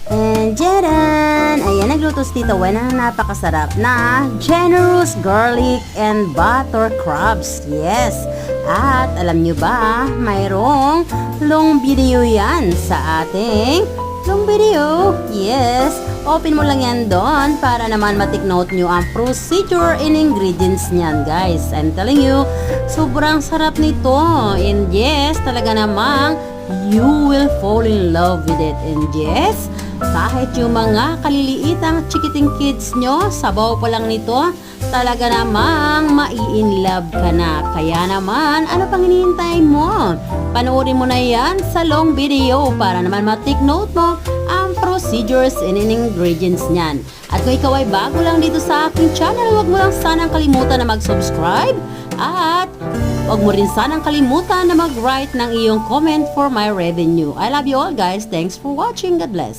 And jaran! Ayan, nagluto si Tita Wen ng napakasarap na generous garlic and butter crabs. Yes! At alam nyo ba, mayroong long video yan sa ating long video. Yes! Open mo lang yan doon para naman matik note nyo ang procedure and ingredients niyan, guys. I'm telling you, sobrang sarap nito. And yes, talaga namang you will fall in love with it. And yes, kahit yung mga kaliliitang chikiting kids nyo, sabaw pa lang nito, talaga namang mai-inlove ka na. Kaya naman, ano pang hinihintay mo? Panoorin mo na yan sa long video para naman ma-take note mo ang procedures and ingredients niyan. At kung ikaw ay bago lang dito sa aking channel, huwag mo lang sanang kalimutan na mag-subscribe at huwag mo rin sanang kalimutan na mag-write ng iyong comment for my revenue. I love you all, guys. Thanks for watching. God bless.